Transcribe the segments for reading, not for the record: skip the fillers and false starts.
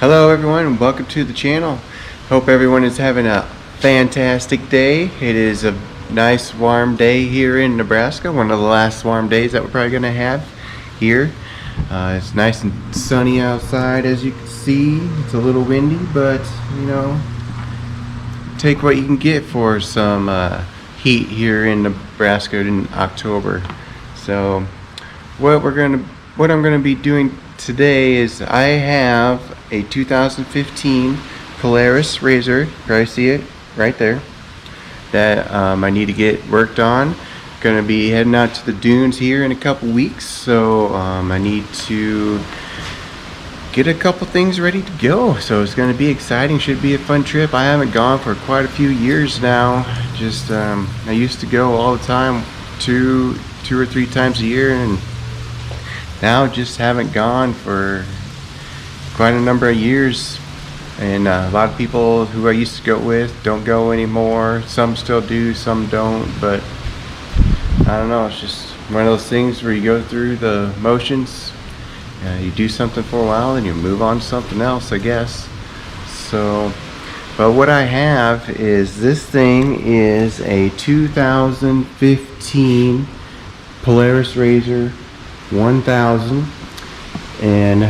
Hello everyone and welcome to the channel. Hope everyone is having a fantastic day. It is a nice warm day here in Nebraska, one of the last warm days that we're probably going to have here. It's nice and sunny outside, as you can see. It's a little windy, but you know, take what you can get for some heat here in Nebraska in October. So what I'm going to be doing today is I have a 2015 Polaris RZR. You probably see it right there, that I need to get worked on. Going to be heading out to the dunes here in a couple weeks, so I need to get a couple things ready to go. So it's going to be exciting, should be a fun trip. I haven't gone for quite a few years now. Just I used to go all the time, two or three times a year, and now just haven't gone for quite a number of years. And a lot of people who I used to go with don't go anymore. Some still do, some don't, but I don't know, it's just one of those things where you go through the motions. You do something for a while and you move on to something else, I guess. So, but what I have is, this thing is a 2015 Polaris RZR 1000, and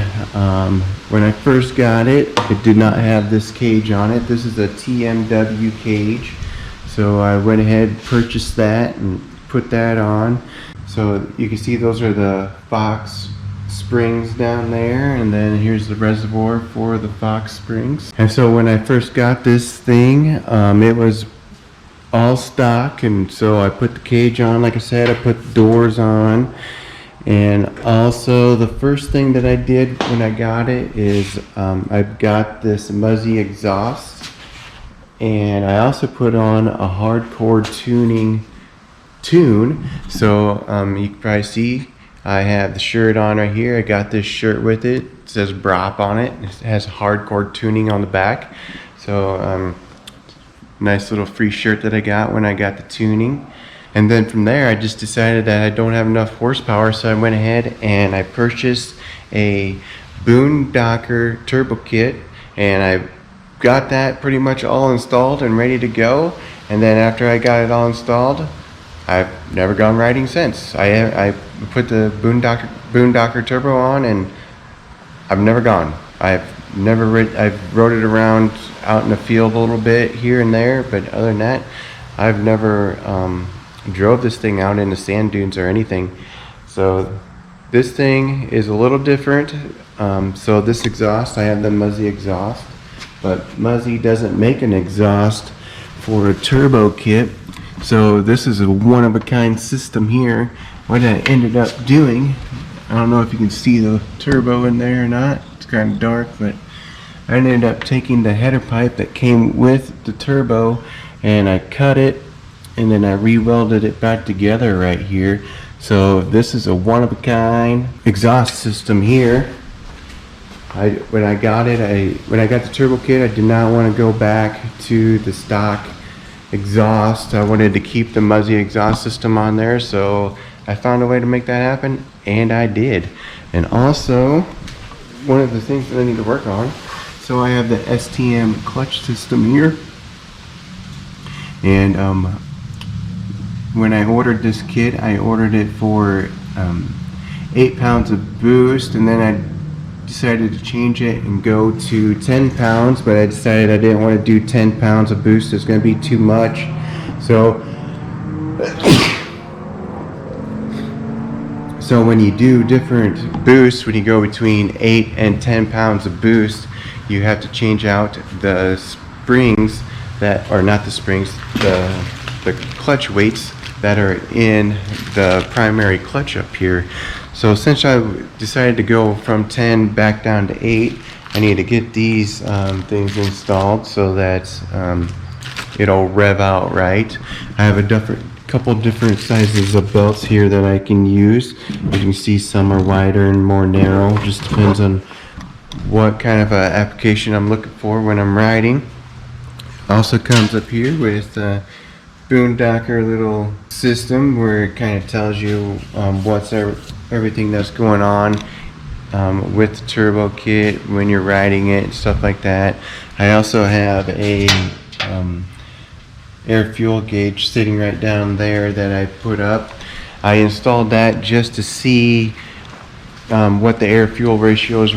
when I first got it, it did not have this cage on it. This is a TMW cage, so I went ahead and purchased that and put that on. So you can see those are the Fox springs down there, and then here's the reservoir for the Fox springs. And so when I first got this thing, it was all stock, and so I put the cage on. Like I said, I put the doors on. And also the first thing that I did when I got it is I've got this Muzzy exhaust, and I also put on a hardcore tune. So you can probably see I have the shirt on right here. I got this shirt with it. It says Brop on it. It has hardcore tuning on the back. So nice little free shirt that I got when I got the tuning. And then from there, I just decided that I don't have enough horsepower, so I went ahead and I purchased a Boondocker Turbo kit, and I got that pretty much all installed and ready to go. And then after I got it all installed, I've never gone riding since. I put the Boondocker Turbo on, and I've never gone. I've rode it around out in the field a little bit here and there, but other than that, I've never drove this thing out in the sand dunes or anything. So this thing is a little different. So this exhaust, I have the Muzzy exhaust, but Muzzy doesn't make an exhaust for a turbo kit. So this is a one-of-a-kind system here. What I ended up doing, I don't know if you can see the turbo in there or not, it's kind of dark, but I ended up taking the header pipe that came with the turbo, and I cut it, and then I re-welded it back together right here. So this is a one-of-a-kind exhaust system here. When I got the turbo kit, I did not want to go back to the stock exhaust. I wanted to keep the Muzzy exhaust system on there, so I found a way to make that happen, and I did. And also, one of the things that I need to work on, so I have the STM clutch system here, and when I ordered this kit, I ordered it for 8 pounds of boost, and then I decided to change it and go to 10 pounds, but I decided I didn't want to do 10 pounds of boost. It's going to be too much. So when you do different boosts, when you go between 8 and 10 pounds of boost, you have to change out the springs that are not the springs, the clutch weights that are in the primary clutch up here. So since I decided to go from 10 back down to 8, I need to get these things installed so that it'll rev out right. I have a couple different sizes of belts here that I can use. As you can see, some are wider and more narrow. Just depends on what kind of application I'm looking for when I'm riding. Also comes up here with Boondocker little system where it kind of tells you what's everything that's going on with the turbo kit when you're riding it and stuff like that. I also have a air fuel gauge sitting right down there that I put up. I installed that just to see what the air fuel ratio is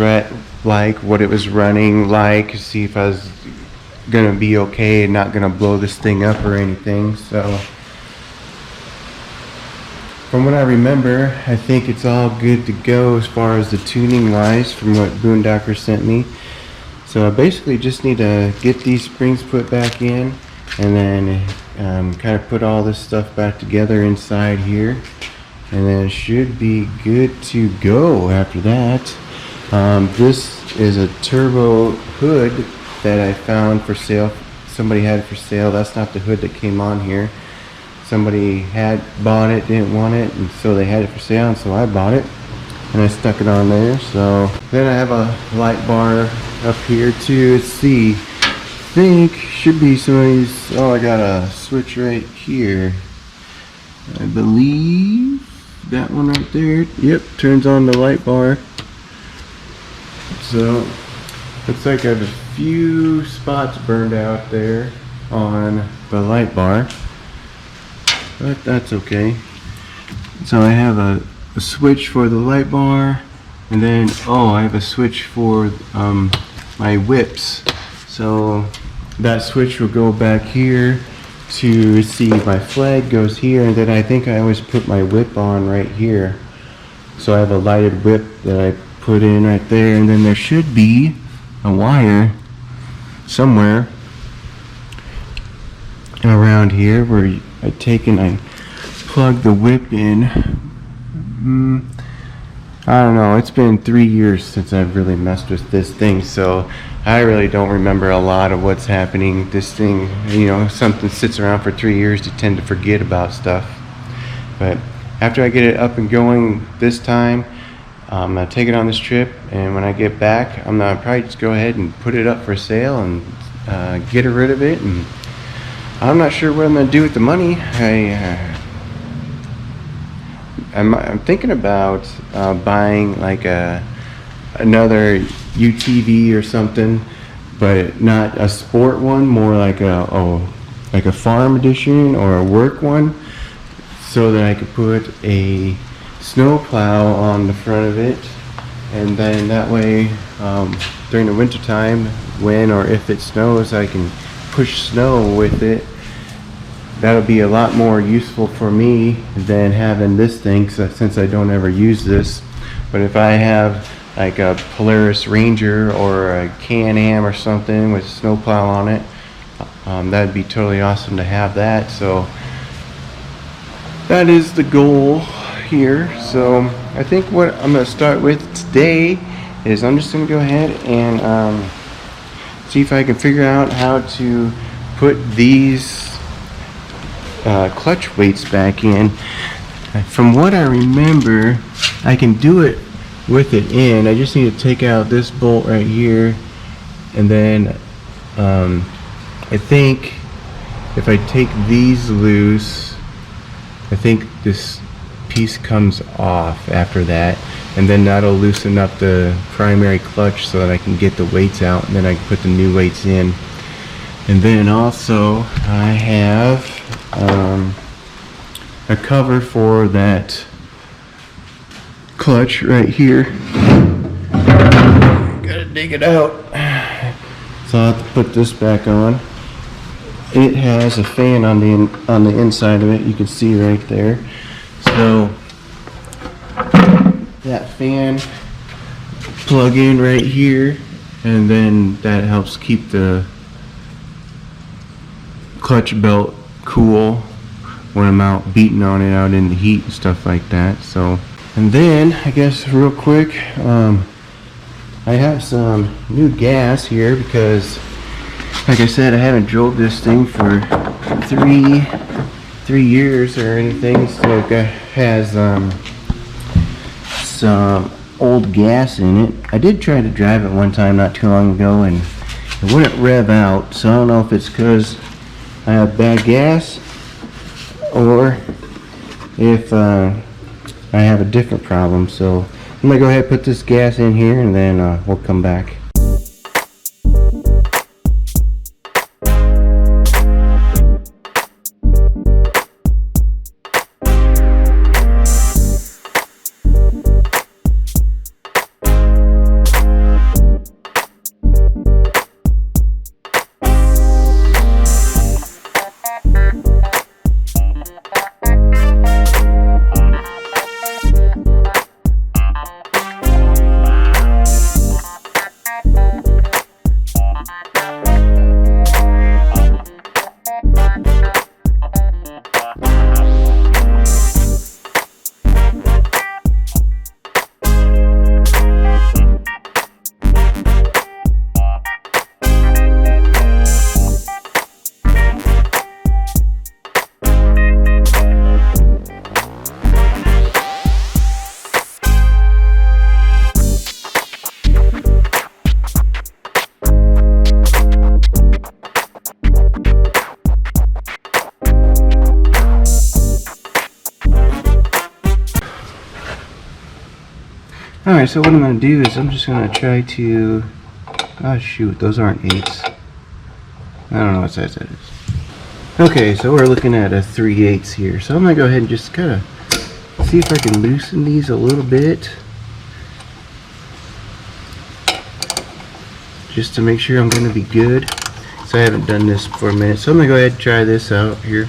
like, what it was running like, see if I was gonna be okay and not gonna blow this thing up or anything. So from what I remember, I think it's all good to go as far as the tuning wise from what Boondocker sent me. So I basically just need to get these springs put back in and then kind of put all this stuff back together inside here, and then it should be good to go after that. This is a turbo hood that I found for sale. Somebody had it for sale. That's not the hood that came on here. Somebody had bought it, didn't want it, and so they had it for sale, and so I bought it and I stuck it on there. So then I have a light bar up here too. Let's see, I think should be some of these. Oh, I got a switch right here, I believe that one right there. Yep, turns on the light bar. So looks like I have a few spots burned out there on the light bar, but that's okay. So I have a switch for the light bar, and then I have a switch for my whips. So that switch will go back here to see my flag goes here, and then I think I always put my whip on right here. So I have a lighted whip that I put in right there, and then there should be a wire somewhere around here where I take and I plug the whip in. I don't know, it's been 3 years since I've really messed with this thing, so I really don't remember a lot of what's happening. This thing, you know, something sits around for 3 years, you tend to forget about stuff. But after I get it up and going this time, I'm gonna take it on this trip, and when I get back, I'm gonna probably just go ahead and put it up for sale and get rid of it. And I'm not sure what I'm gonna do with the money. I'm thinking about buying like another UTV or something, but not a sport one, more like a farm edition or a work one, so that I could put a snow plow on the front of it, and then that way during the winter time, when or if it snows, I can push snow with it. That'll be a lot more useful for me than having this thing, since I don't ever use this. But if I have like a Polaris Ranger or a Can-Am or something with a snowplow on it, that'd be totally awesome to have that. So that is the goal here. So I think what I'm going to start with today is I'm just going to go ahead and see if I can figure out how to put these clutch weights back in. From what I remember, I can do it with it in. I just need to take out this bolt right here, and then I think if I take these loose, I think this piece comes off after that, and then that'll loosen up the primary clutch so that I can get the weights out, and then I can put the new weights in. And then also I have a cover for that clutch right here. Gotta dig it out. So I'll have to put this back on. It has a fan on the inside of it, you can see right there. So that fan plug in right here, and then that helps keep the clutch belt cool when I'm out beating on it out in the heat and stuff like that. So, and then I guess real quick, I have some new gas here because, like I said, I haven't drove this thing for three years or anything, so it has some old gas in it. I did try to drive it one time not too long ago, and it wouldn't rev out, so I don't know if it's because I have bad gas or if I have a different problem. So I'm gonna go ahead and put this gas in here, and then we'll come back. Alright, so what I'm going to do is I'm just going to try to... Oh shoot, those aren't 8s. I don't know what size that is. Okay, so we're looking at a 3/8 here. So I'm going to go ahead and just kind of see if I can loosen these a little bit. Just to make sure I'm going to be good. So I haven't done this for a minute. So I'm going to go ahead and try this out here.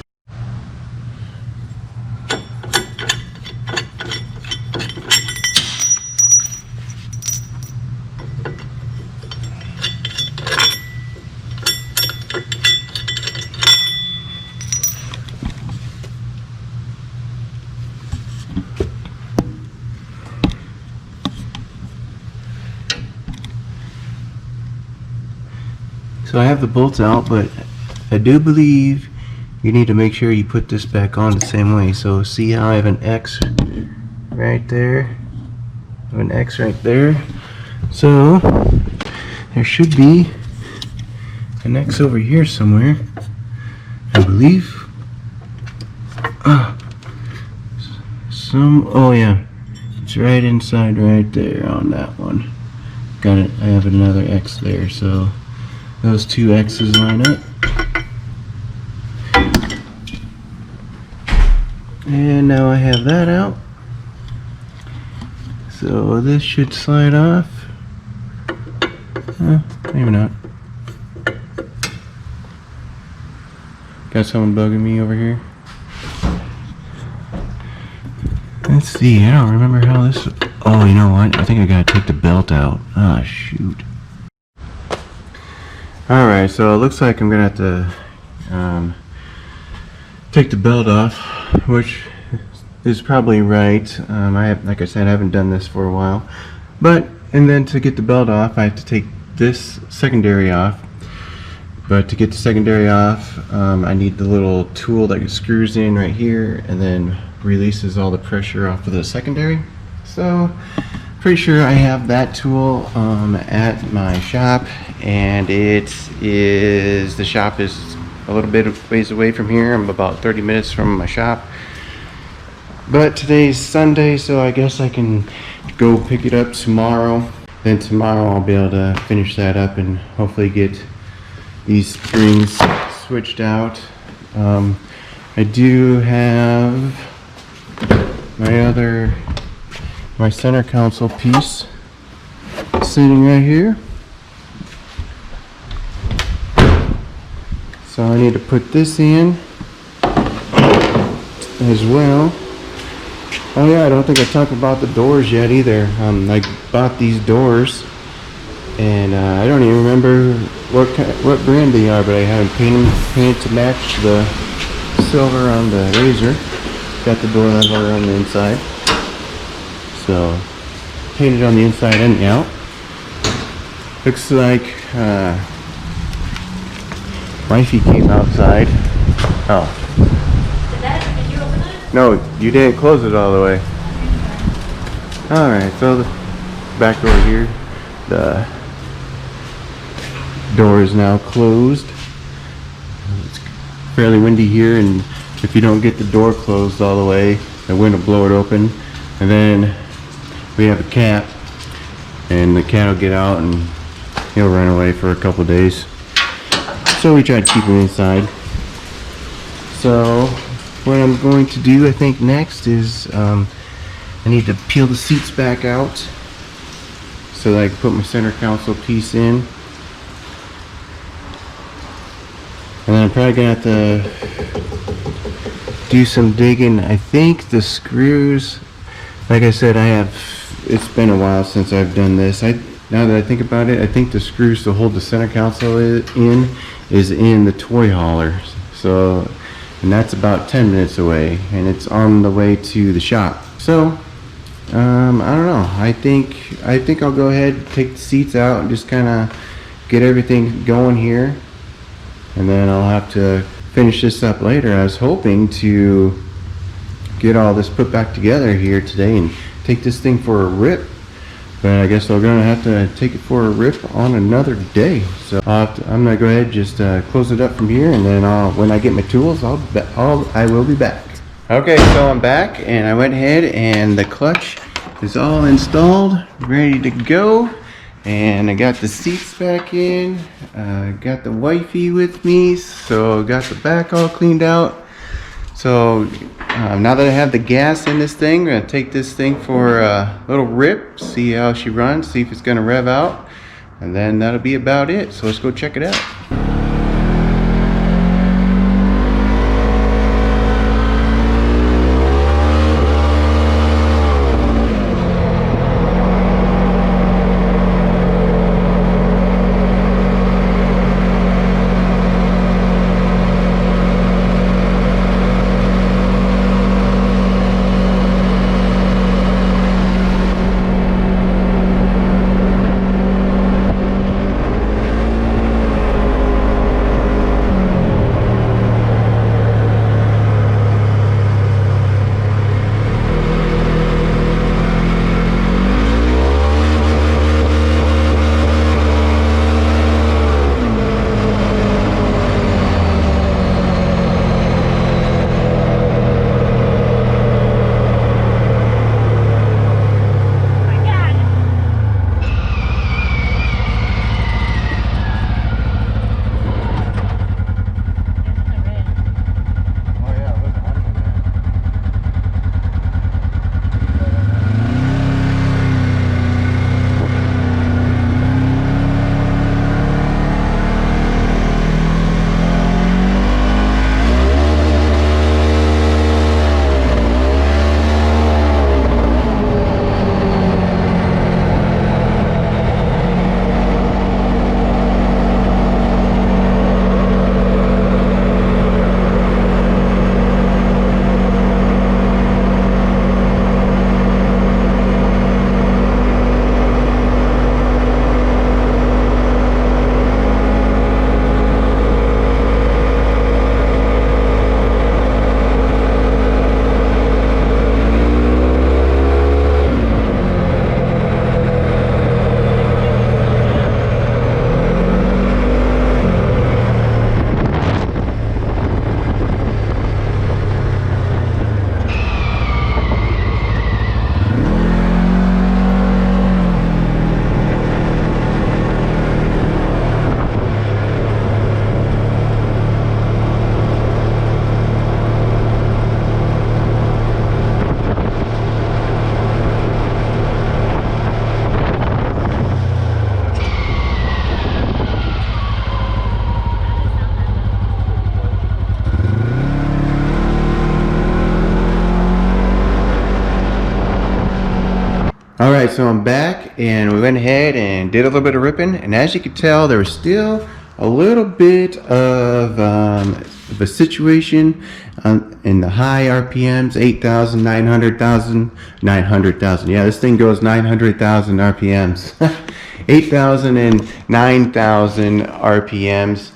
So I have the bolts out, but I do believe you need to make sure you put this back on the same way. So see how I have an X right there, I have an X right there. So there should be an X over here somewhere, I believe. Oh yeah, it's right inside right there on that one. Got it. I have another X there, so those two X's line up. And now I have that out. So this should slide off. Maybe not. Got someone bugging me over here. Let's see, I don't remember how this... Oh, you know what? I think I gotta take the belt out. Ah, shoot. Alright, so it looks like I'm gonna have to take the belt off, which is probably right. Like I said, I haven't done this for a while. And then to get the belt off, I have to take this secondary off. But to get the secondary off, I need the little tool that screws in right here and then releases all the pressure off of the secondary. So pretty sure I have that tool at my shop, and the shop is a little bit of ways away from here. I'm about 30 minutes from my shop, but today's Sunday, so I guess I can go pick it up tomorrow. Then tomorrow I'll be able to finish that up and hopefully get these springs switched out. I do have my center console piece sitting right here. So I need to put this in as well. Oh yeah, I don't think I talked about the doors yet either. I bought these doors, and I don't even remember what brand they are, but I have them painted to match the silver on the RZR. Got the door leveler on the inside, so painted on the inside and out. Looks like wifey came outside. Oh. Did you open it? No, you didn't close it all the way. Alright, so the back door here, the door is now closed. It's fairly windy here, and if you don't get the door closed all the way, the wind will blow it open. And then we have a cat, and the cat will get out and he'll run away for a couple days. So we try to keep him inside. So what I'm going to do, I think next is I need to peel the seats back out so that I can put my center console piece in. And then I'm probably gonna have to do some digging. I think the screws, like I said, it's been a while since I've done this. Now that I think about it, I think the screws to hold the center console is in the toy hauler. So, and that's about 10 minutes away, and it's on the way to the shop. So, I don't know. I think I'll go ahead and take the seats out and just kind of get everything going here. And then I'll have to finish this up later. I was hoping to get all this put back together here today and take this thing for a rip. But I guess I'm gonna have to take it for a rip on another day. So I'm gonna go ahead and just close it up from here, and then when I get my tools, I will be back. Okay, so I'm back, and I went ahead and the clutch is all installed, ready to go. And I got the seats back in, got the wifey with me, so got the back all cleaned out. So now that I have the gas in this thing, I'm going to take this thing for a little rip, see how she runs, see if it's going to rev out, and then that'll be about it. So let's go check it out. Alright, so I'm back, and we went ahead and did a little bit of ripping, and as you can tell, there was still a little bit of a situation in the high RPMs, 8,000, 900,000, 900,000. Yeah, this thing goes 900,000 RPMs. 8,000 and 9,000 RPMs.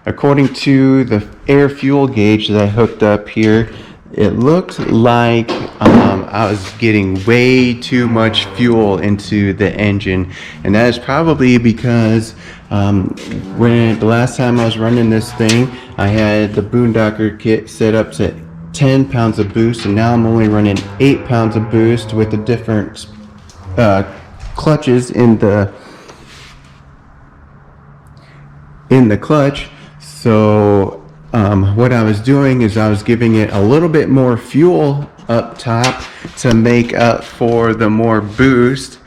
According to the air fuel gauge that I hooked up here, it looked like I was getting way too much fuel into the engine, and that is probably because when the last time I was running this thing, I had the Boondocker kit set up to 10 pounds of boost, and now I'm only running 8 pounds of boost with the different clutches in the clutch. So what I was doing is I was giving it a little bit more fuel up top to make up for the more boost.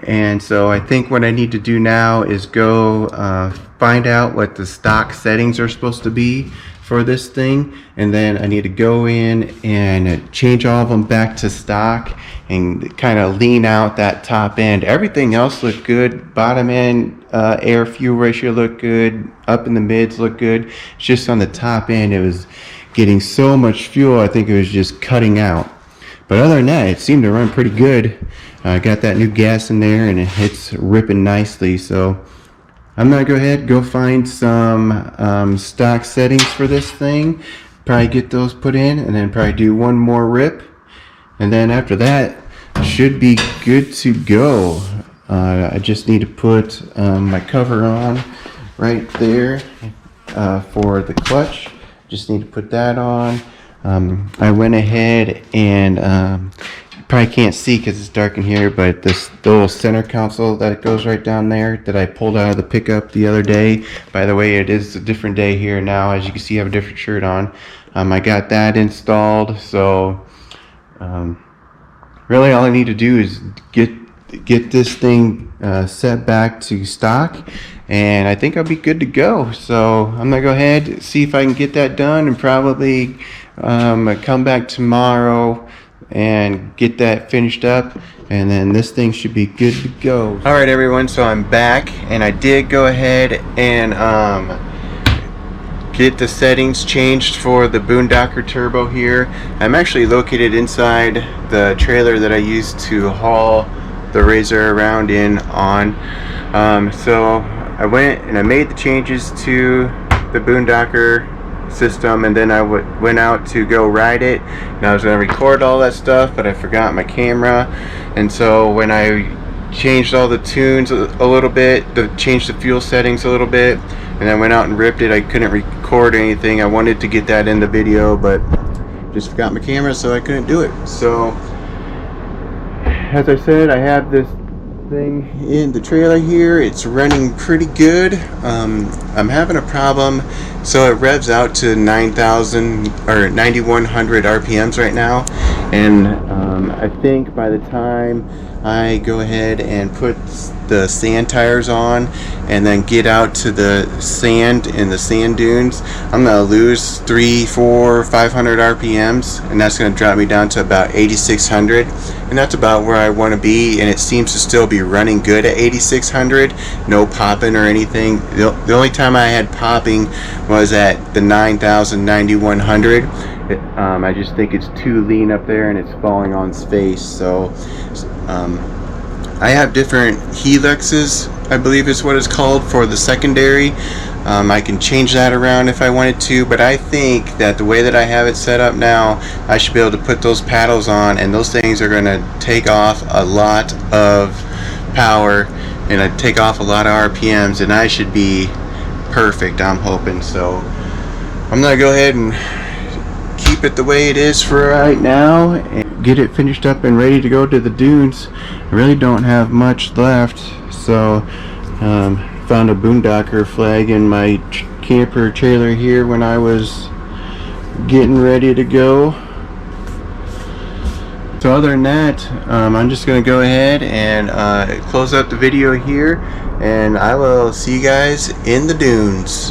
And so I think what I need to do now is go find out what the stock settings are supposed to be for this thing, and then I need to go in and change all of them back to stock and kind of lean out that top end. Everything else looked good. Bottom end air fuel ratio looked good. Up in the mids looked good. It's just on the top end it was getting so much fuel, I think it was just cutting out. But other than that, it seemed to run pretty good. I got that new gas in there and it's ripping nicely. So I'm gonna go find some stock settings for this thing, probably get those put in, and then probably do one more rip, and then after that should be good to go. I just need to put my cover on right there for the clutch. Just need to put that on. I went ahead and probably can't see because it's dark in here, but the little center console that goes right down there that I pulled out of the pickup the other day. By the way, it is a different day here now. As you can see, I have a different shirt on. I got that installed, so really all I need to do is get this thing set back to stock, and I think I'll be good to go. So I'm gonna go ahead, see if I can get that done, and probably come back tomorrow and get that finished up, and then this thing should be good to go. All right, everyone, so I'm back, and I did go ahead and get the settings changed for the Boondocker Turbo here. I'm actually located inside the trailer that I used to haul the RZR around in on. So I went and I made the changes to the Boondocker system, and then I went out to go ride it, and I was going to record all that stuff, but I forgot my camera. And so when I changed all the tunes a little bit, changed the fuel settings a little bit, and I went out and ripped it, I couldn't record anything. I wanted to get that in the video, but just forgot my camera, so I couldn't do it. So as I said, I have this thing in the trailer here. It's running pretty good. I'm having a problem, so it revs out to 9,000 or 9,100 RPMs right now, and I think by the time I go ahead and put the sand tires on and then get out to the sand in the sand dunes, I'm gonna lose 300, 400, 500 RPMs, and that's gonna drop me down to about 8,600, and that's about where I want to be. And it seems to still be running good at 8,600, no popping or anything. The only time I had popping was at the 9,000, 9,100. I just think it's too lean up there and it's falling on space. So I have different helixes, I believe is what it's called, for the secondary. I can change that around if I wanted to, but I think that the way that I have it set up now, I should be able to put those paddles on, and those things are going to take off a lot of power and take off a lot of RPMs, and I should be perfect, I'm hoping. So I'm going to go ahead and keep it the way it is for right now and get it finished up and ready to go to the dunes. I really don't have much left, so found a Boondocker flag in my camper trailer here when I was getting ready to go. So other than that, I'm just going to go ahead and close up the video here, and I will see you guys in the dunes.